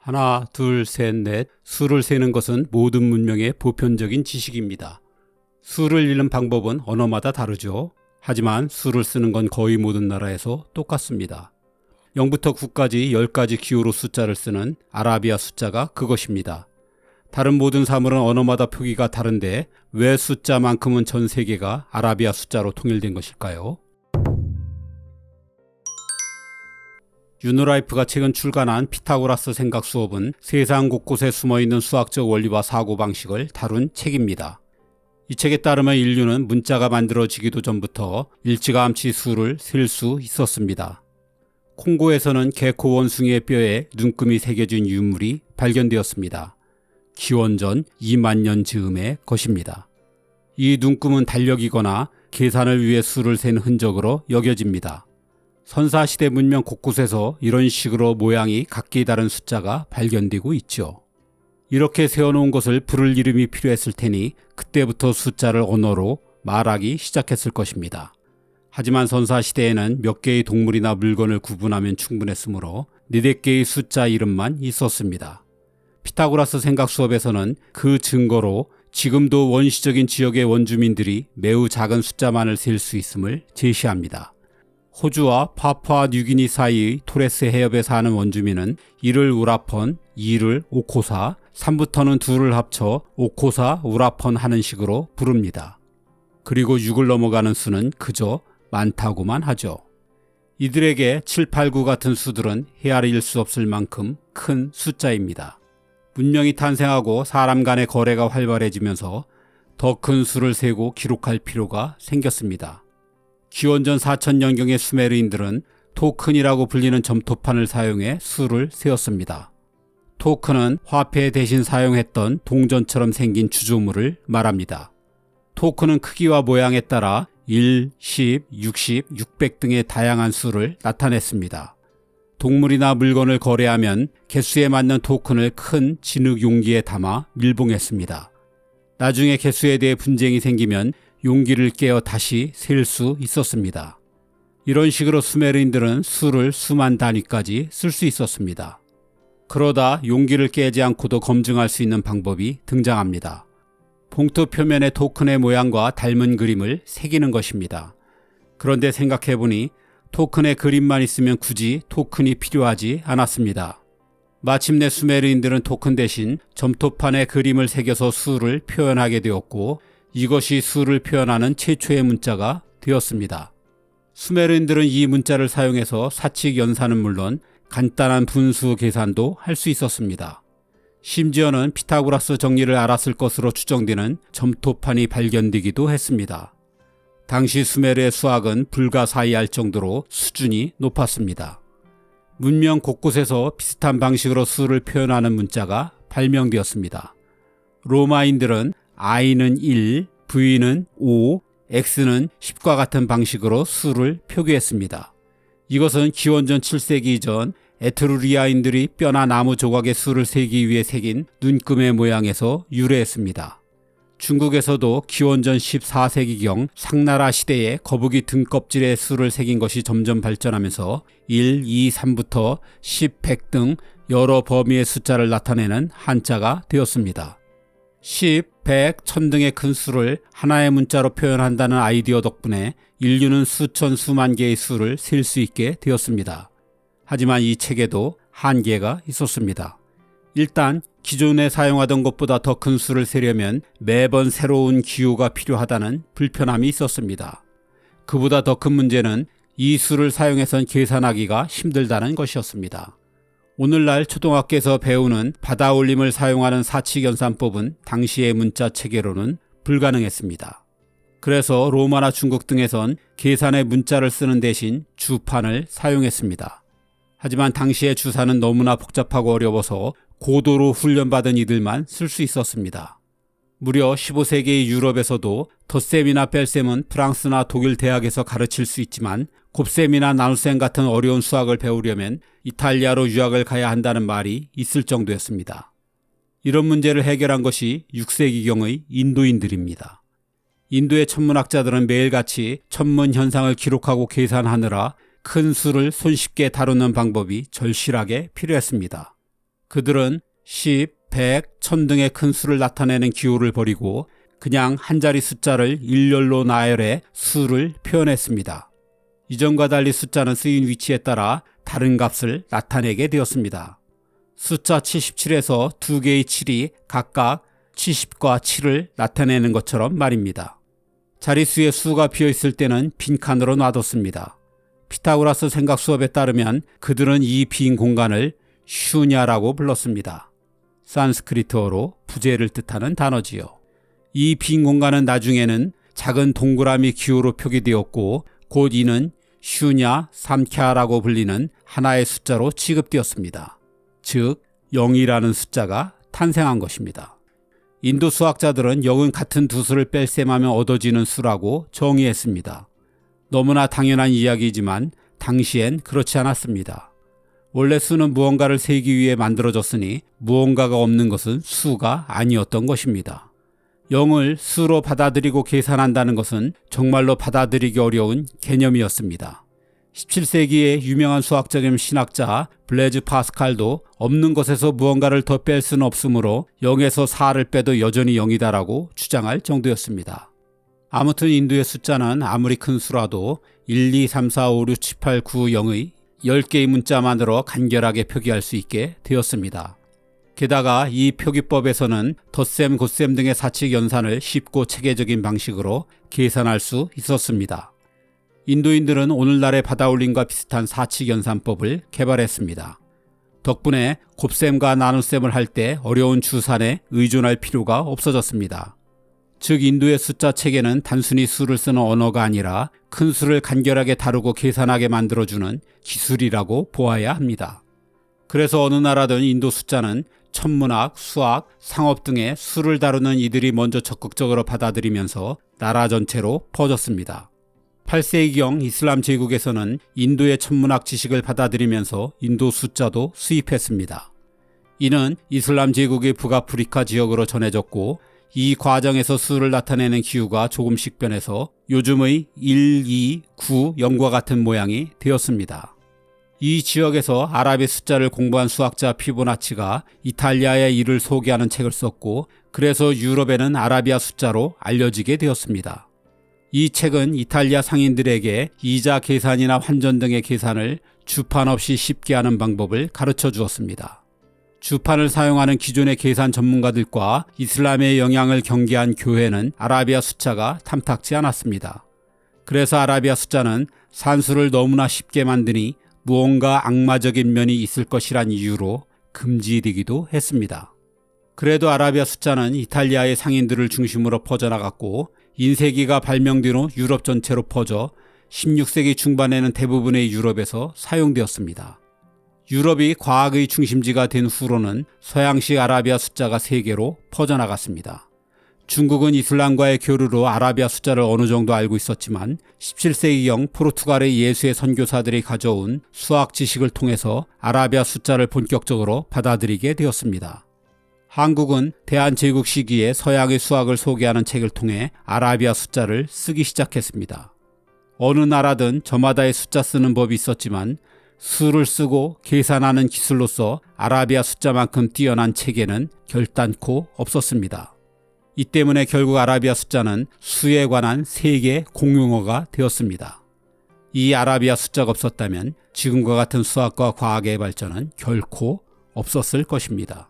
하나, 둘, 셋, 넷. 수를 세는 것은 모든 문명의 보편적인 지식입니다. 수를 읽는 방법은 언어마다 다르죠. 하지만 수를 쓰는 건 거의 모든 나라에서 똑같습니다. 0부터 9까지 10가지 기호로 숫자를 쓰는 아라비아 숫자가 그것입니다. 다른 모든 사물은 언어마다 표기가 다른데 왜 숫자만큼은 전 세계가 아라비아 숫자로 통일된 것일까요? 유노라이프가 최근 출간한 피타고라스 생각 수업은 세상 곳곳에 숨어있는 수학적 원리와 사고방식을 다룬 책입니다. 이 책에 따르면 인류는 문자가 만들어지기도 전부터 일찌감치 수를 셀 수 있었습니다. 콩고에서는 개코 원숭이의 뼈에 눈금이 새겨진 유물이 발견되었습니다. 기원전 2만 년 즈음의 것입니다. 이 눈금은 달력이거나 계산을 위해 수를 센 흔적으로 여겨집니다. 선사시대 문명 곳곳에서 이런 식으로 모양이 각기 다른 숫자가 발견되고 있죠. 이렇게 세워놓은 것을 부를 이름이 필요했을 테니 그때부터 숫자를 언어로 말하기 시작했을 것입니다. 하지만 선사시대에는 몇 개의 동물이나 물건을 구분하면 충분했으므로 4개의 숫자 이름만 있었습니다. 피타고라스 생각 수업에서는 그 증거로 지금도 원시적인 지역의 원주민들이 매우 작은 숫자만을 셀 수 있음을 제시합니다. 호주와 파푸아 뉴기니 사이의 토레스 해협에 사는 원주민은 1을 우라펀, 2를 오코사, 3부터는 2를 합쳐 오코사 우라펀 하는 식으로 부릅니다. 그리고 6을 넘어가는 수는 그저 많다고만 하죠. 이들에게 7, 8, 9 같은 수들은 헤아릴 수 없을 만큼 큰 숫자입니다. 문명이 탄생하고 사람 간의 거래가 활발해지면서 더 큰 수를 세고 기록할 필요가 생겼습니다. 기원전 4000년경의 수메르인들은 토큰이라고 불리는 점토판을 사용해 수를 세었습니다. 토큰은 화폐 대신 사용했던 동전처럼 생긴 주조물을 말합니다. 토큰은 크기와 모양에 따라 1, 10, 60, 600 등의 다양한 수를 나타냈습니다. 동물이나 물건을 거래하면 개수에 맞는 토큰을 큰 진흙 용기에 담아 밀봉했습니다. 나중에 개수에 대해 분쟁이 생기면 용기를 깨어 다시 셀 수 있었습니다. 이런 식으로 수메르인들은 수를 수만 단위까지 쓸 수 있었습니다. 그러다 용기를 깨지 않고도 검증할 수 있는 방법이 등장합니다. 봉투 표면의 토큰의 모양과 닮은 그림을 새기는 것입니다. 그런데 생각해보니 토큰의 그림만 있으면 굳이 토큰이 필요하지 않았습니다. 마침내 수메르인들은 토큰 대신 점토판에 그림을 새겨서 수를 표현하게 되었고 이것이 수를 표현하는 최초의 문자가 되었습니다. 수메르인들은 이 문자를 사용해서 사칙 연산은 물론 간단한 분수 계산도 할 수 있었습니다. 심지어는 피타고라스 정리를 알았을 것으로 추정되는 점토판이 발견되기도 했습니다. 당시 수메르의 수학은 불가사의할 정도로 수준이 높았습니다. 문명 곳곳에서 비슷한 방식으로 수를 표현하는 문자가 발명되었습니다. 로마인들은 I는 1, V는 5, X는 10과 같은 방식으로 수를 표기했습니다. 이것은 기원전 7세기 이전 에트루리아인들이 뼈나 나무 조각의 수를 세기 위해 새긴 눈금의 모양에서 유래했습니다. 중국에서도 기원전 14세기경 상나라 시대에 거북이 등껍질에 수를 새긴 것이 점점 발전하면서 1, 2, 3부터 10, 100 등 여러 범위의 숫자를 나타내는 한자가 되었습니다. 10, 100, 1000 등의 큰 수를 하나의 문자로 표현한다는 아이디어 덕분에 인류는 수천 수만 개의 수를 셀 수 있게 되었습니다. 하지만 이 책에도 한계가 있었습니다. 일단 기존에 사용하던 것보다 더 큰 수를 세려면 매번 새로운 기호가 필요하다는 불편함이 있었습니다. 그보다 더 큰 문제는 이 수를 사용해선 계산하기가 힘들다는 것이었습니다. 오늘날 초등학교에서 배우는 받아올림을 사용하는 사칙연산법은 당시의 문자 체계로는 불가능했습니다. 그래서 로마나 중국 등에선 계산의 문자를 쓰는 대신 주판을 사용했습니다. 하지만 당시의 주사는 너무나 복잡하고 어려워서 고도로 훈련받은 이들만 쓸 수 있었습니다. 무려 15세기의 유럽에서도 덧셈이나 뺄셈은 프랑스나 독일 대학에서 가르칠 수 있지만 곱셈이나 나눗셈 같은 어려운 수학을 배우려면 이탈리아로 유학을 가야 한다는 말이 있을 정도였습니다. 이런 문제를 해결한 것이 6세기경의 인도인들입니다. 인도의 천문학자들은 매일같이 천문 현상을 기록하고 계산하느라 큰 수를 손쉽게 다루는 방법이 절실하게 필요했습니다. 그들은 10, 100, 1000 등의 큰 수를 나타내는 기호를 버리고 그냥 한 자리 숫자를 일렬로 나열해 수를 표현했습니다. 이전과 달리 숫자는 쓰인 위치에 따라 다른 값을 나타내게 되었습니다. 숫자 77에서 두 개의 7이 각각 70과 7을 나타내는 것처럼 말입니다. 자릿수의 수가 비어있을 때는 빈칸으로 놔뒀습니다. 피타고라스 생각 수업에 따르면 그들은 이 빈 공간을 슈냐라고 불렀습니다. 산스크리트어로 부재를 뜻하는 단어지요. 이 빈 공간은 나중에는 작은 동그라미 기호로 표기되었고 곧 이는 슈냐 삼캬라고 불리는 하나의 숫자로 취급되었습니다. 즉 0이라는 숫자가 탄생한 것입니다. 인도 수학자들은 0은 같은 두 수를 뺄셈하면 얻어지는 수라고 정의했습니다. 너무나 당연한 이야기이지만 당시엔 그렇지 않았습니다. 원래 수는 무언가를 세기 위해 만들어졌으니 무언가가 없는 것은 수가 아니었던 것입니다. 0을 수로 받아들이고 계산한다는 것은 정말로 받아들이기 어려운 개념이었습니다. 17세기의 유명한 수학적인 신학자 블레즈 파스칼도 없는 것에서 무언가를 더 뺄 수는 없으므로 0에서 4를 빼도 여전히 0이다라고 주장할 정도였습니다. 아무튼 인도의 숫자는 아무리 큰 수라도 1, 2, 3, 4, 5, 6, 7, 8, 9, 0의 10개의 문자만으로 간결하게 표기할 수 있게 되었습니다. 게다가 이 표기법에서는 덧셈, 곱셈 등의 사칙 연산을 쉽고 체계적인 방식으로 계산할 수 있었습니다. 인도인들은 오늘날의 받아올림과 비슷한 사칙 연산법을 개발했습니다. 덕분에 곱셈과 나눗셈을 할 때 어려운 주산에 의존할 필요가 없어졌습니다. 즉 인도의 숫자 체계는 단순히 수를 쓰는 언어가 아니라 큰 수를 간결하게 다루고 계산하게 만들어주는 기술이라고 보아야 합니다. 그래서 어느 나라든 인도 숫자는 천문학, 수학, 상업 등의 수를 다루는 이들이 먼저 적극적으로 받아들이면서 나라 전체로 퍼졌습니다. 8세기경 이슬람 제국에서는 인도의 천문학 지식을 받아들이면서 인도 숫자도 수입했습니다. 이는 이슬람 제국의 북아프리카 지역으로 전해졌고 이 과정에서 수를 나타내는 기호가 조금씩 변해서 요즘의 1, 2, 9, 0과 같은 모양이 되었습니다. 이 지역에서 아랍의 숫자를 공부한 수학자 피보나치가 이탈리아의 이를 소개하는 책을 썼고 그래서 유럽에는 아라비아 숫자로 알려지게 되었습니다. 이 책은 이탈리아 상인들에게 이자 계산이나 환전 등의 계산을 주판 없이 쉽게 하는 방법을 가르쳐 주었습니다. 주판을 사용하는 기존의 계산 전문가들과 이슬람의 영향을 경계한 교회는 아라비아 숫자가 탐탁지 않았습니다. 그래서 아라비아 숫자는 산수를 너무나 쉽게 만드니 무언가 악마적인 면이 있을 것이란 이유로 금지되기도 했습니다. 그래도 아라비아 숫자는 이탈리아의 상인들을 중심으로 퍼져나갔고 인쇄기가 발명 뒤로 유럽 전체로 퍼져 16세기 중반에는 대부분의 유럽에서 사용되었습니다. 유럽이 과학의 중심지가 된 후로는 서양식 아라비아 숫자가 세계로 퍼져나갔습니다. 중국은 이슬람과의 교류로 아라비아 숫자를 어느 정도 알고 있었지만 17세기경 포르투갈의 예수의 선교사들이 가져온 수학 지식을 통해서 아라비아 숫자를 본격적으로 받아들이게 되었습니다. 한국은 대한제국 시기에 서양의 수학을 소개하는 책을 통해 아라비아 숫자를 쓰기 시작했습니다. 어느 나라든 저마다의 숫자 쓰는 법이 있었지만 수를 쓰고 계산하는 기술로서 아라비아 숫자만큼 뛰어난 체계는 결단코 없었습니다. 이 때문에 결국 아라비아 숫자는 수에 관한 세계 공용어가 되었습니다. 이 아라비아 숫자가 없었다면 지금과 같은 수학과 과학의 발전은 결코 없었을 것입니다.